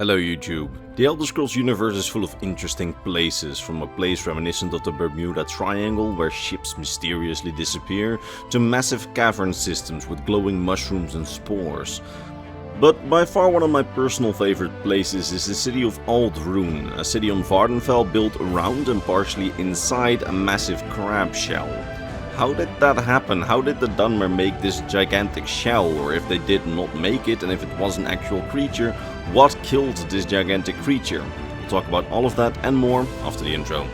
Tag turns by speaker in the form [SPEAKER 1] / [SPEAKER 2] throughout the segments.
[SPEAKER 1] Hello YouTube. The Elder Scrolls universe is full of interesting places, from a place reminiscent of the Bermuda Triangle where ships mysteriously disappear, to massive cavern systems with glowing mushrooms and spores. But by far one of my personal favorite places is the city of Ald'ruhn, a city on Vvardenfell built around and partially inside a massive crab shell. How did that happen? How did the Dunmer make this gigantic shell? Or if they did not make it, and if it was an actual creature, what killed this gigantic creature? We'll talk about all of that and more after the intro.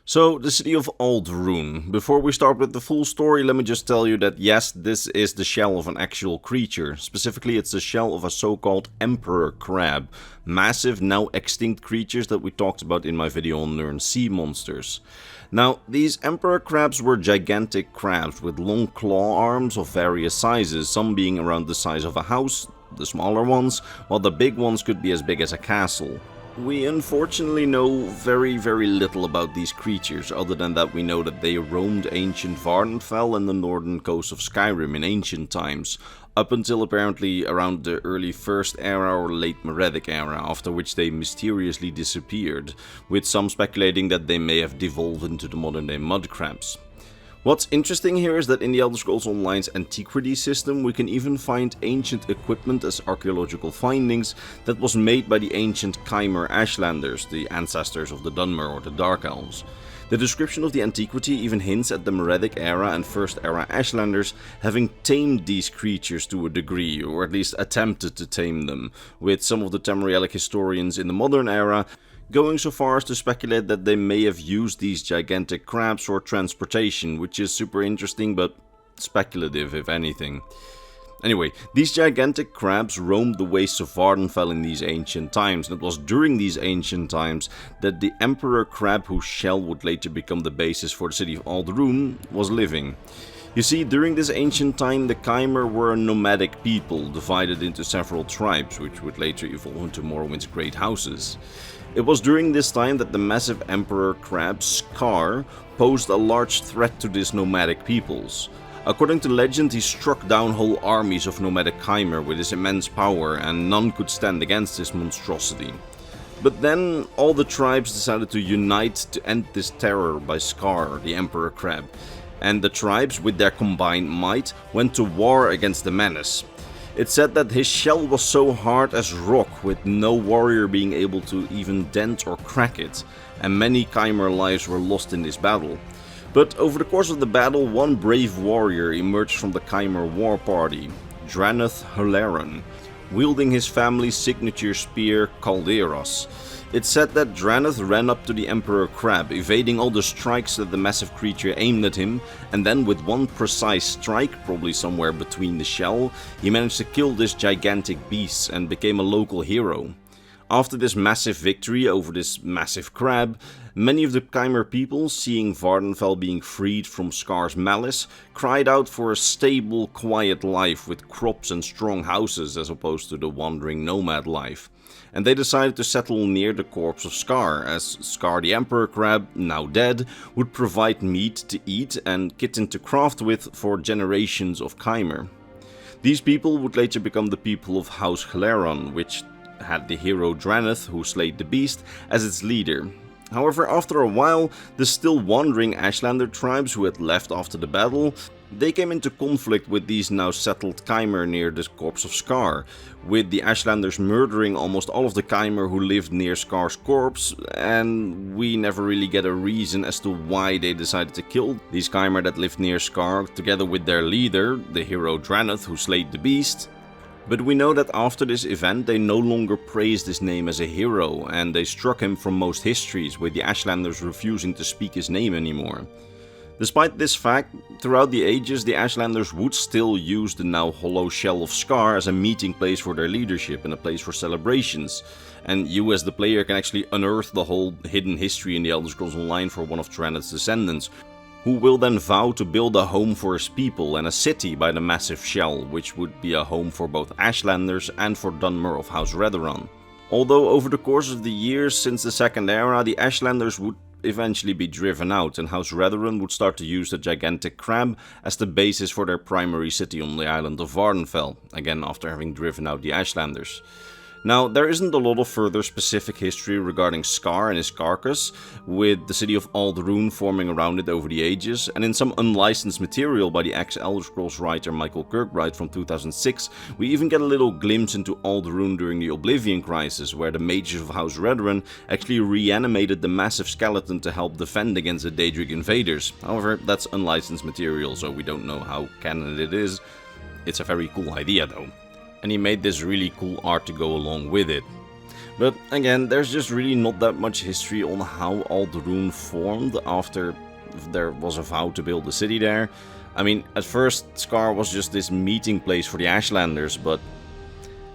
[SPEAKER 1] So, the city of Ald'ruhn. Before we start with the full story, let me just tell you that yes, this is the shell of an actual creature. Specifically, it's the shell of a so-called emperor crab. Massive, now extinct creatures that we talked about in my video on Learn Sea Monsters. Now, these emperor crabs were gigantic crabs with long claw arms of various sizes, some being around the size of a house, the smaller ones, while the big ones could be as big as a castle. We unfortunately know very little about these creatures, other than that we know that they roamed ancient Vvardenfell and the northern coast of Skyrim in ancient times, up until apparently around the early First Era or late Merethic Era, after which they mysteriously disappeared, with some speculating that they may have devolved into the modern day mud crabs. What's interesting here is that in the Elder Scrolls Online's antiquity system we can even find ancient equipment as archaeological findings that was made by the ancient Chimer Ashlanders, the ancestors of the Dunmer or the Dark Elves. The description of the antiquity even hints at the Merethic Era and First Era Ashlanders having tamed these creatures to a degree, or at least attempted to tame them, with some of the Tamrielic historians in the modern era going so far as to speculate that they may have used these gigantic crabs for transportation, which is super interesting but speculative if anything. Anyway, these gigantic crabs roamed the wastes of Vvardenfell in these ancient times, and it was during these ancient times that the emperor crab, whose shell would later become the basis for the city of Ald'ruhn, was living. You see, during this ancient time the Chimer were a nomadic people, divided into several tribes, which would later evolve into Morrowind's great houses. It was during this time that the massive emperor crab Skar posed a large threat to these nomadic peoples. According to legend, he struck down whole armies of nomadic Chimer with his immense power, and none could stand against this monstrosity. But then all the tribes decided to unite to end this terror by Skar, the emperor crab, and the tribes, with their combined might, went to war against the menace. It's said that his shell was so hard as rock, with no warrior being able to even dent or crack it, and many Chimer lives were lost in this battle. But over the course of the battle, one brave warrior emerged from the Chimer war party, Ald'ruhn, wielding his family's signature spear, Calderos. It's said that Ald'ruhn ran up to the Emperor Crab, evading all the strikes that the massive creature aimed at him, and then with one precise strike, probably somewhere between the shell, he managed to kill this gigantic beast and became a local hero. After this massive victory over this massive crab, many of the Chimer people, seeing Vvardenfell being freed from Skar's malice, cried out for a stable, quiet life with crops and strong houses as opposed to the wandering nomad life. And they decided to settle near the corpse of Skar, as Skar the Emperor Crab, now dead, would provide meat to eat and kitten to craft with for generations of Chimer. These people would later become the people of House Ald'ruhn, which had the hero Ald'ruhn, who slayed the beast, as its leader. However, after a while, the still wandering Ashlander tribes who had left after the battle, they came into conflict with these now settled Chimer near the corpse of Skar, with the Ashlanders murdering almost all of the Chimer who lived near Skar's corpse, and we never really get a reason as to why they decided to kill these Chimer that lived near Skar, together with their leader, the hero Ald'ruhn, who slayed the beast. But we know that after this event they no longer praised his name as a hero, and they struck him from most histories, with the Ashlanders refusing to speak his name anymore. Despite this fact, throughout the ages the Ashlanders would still use the now hollow shell of Skar as a meeting place for their leadership and a place for celebrations, and you as the player can actually unearth the whole hidden history in the Elder Scrolls Online for one of Tyrannid's descendants, who will then vow to build a home for his people and a city by the massive shell, which would be a home for both Ashlanders and for Dunmer of House Redderon. Although over the course of the years since the Second Era, the Ashlanders would eventually be driven out, and House Redderon would start to use the gigantic crab as the basis for their primary city on the island of Vardenfell, again after having driven out the Ashlanders. Now, there isn't a lot of further specific history regarding Skar and his carcass, with the city of Ald'ruhn forming around it over the ages, and in some unlicensed material by the ex-Elder Scrolls writer Michael Kirkbride from 2006, we even get a little glimpse into Ald'ruhn during the Oblivion Crisis, where the mages of House Redderon actually reanimated the massive skeleton to help defend against the Daedric invaders. However, that's unlicensed material, so we don't know how canon it is. It's a very cool idea though. And he made this really cool art to go along with it. But again, there's just really not that much history on how Ald'ruhn formed after there was a vow to build a city there. I mean, at first Skar was just this meeting place for the Ashlanders, but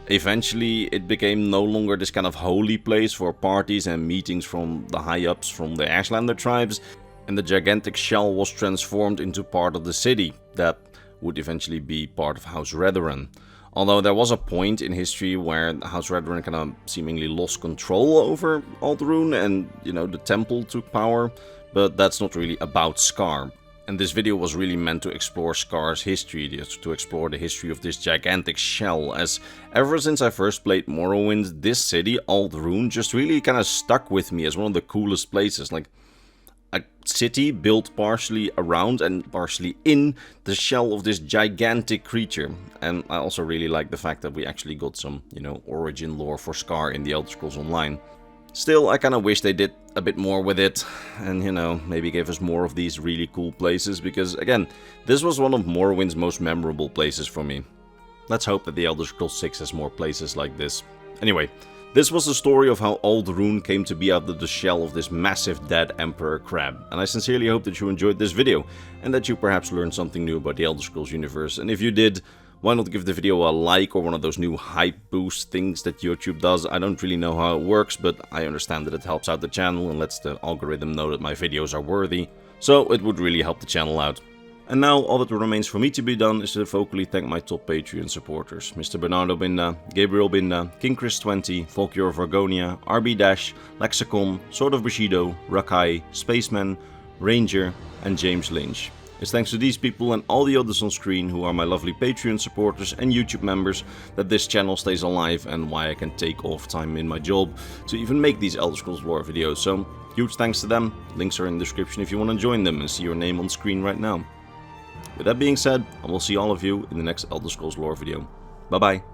[SPEAKER 1] eventually it became no longer this kind of holy place for parties and meetings from the high-ups from the Ashlander tribes, and the gigantic shell was transformed into part of the city that would eventually be part of House Redderon. Although there was a point in history where House Redderon kind of seemingly lost control over Ald'ruhn and, the temple took power, but that's not really about Skar. And this video was really meant to explore Skar's history, to explore the history of this gigantic shell, as ever since I first played Morrowind, this city, Ald'ruhn, just really kind of stuck with me as one of the coolest places. Like, a city built partially around and partially in the shell of this gigantic creature. And I also really like the fact that we actually got some, origin lore for Skar in the Elder Scrolls Online. Still, I kind of wish they did a bit more with it and, maybe gave us more of these really cool places, because again, this was one of Morrowind's most memorable places for me. Let's hope that the Elder Scrolls 6 has more places like this. Anyway, this was the story of how Ald'ruhn came to be out of the shell of this massive dead Emperor crab, and I sincerely hope that you enjoyed this video, and that you perhaps learned something new about the Elder Scrolls universe, and if you did, why not give the video a like or one of those new hype boost things that YouTube does. I don't really know how it works, but I understand that it helps out the channel and lets the algorithm know that my videos are worthy, so it would really help the channel out. And now, all that remains for me to be done is to vocally thank my top Patreon supporters: Mr. Bernardo Binda, Gabriel Binda, King Chris 20, Volkior Vargonia, RB Dash, Lexicon, Sword of Bushido, Rakai, Spaceman, Ranger, and James Lynch. It's thanks to these people and all the others on screen who are my lovely Patreon supporters and YouTube members that this channel stays alive and why I can take off time in my job to even make these Elder Scrolls lore videos. So, huge thanks to them. Links are in the description if you want to join them and see your name on screen right now. With that being said, I will see all of you in the next Elder Scrolls lore video. Bye bye.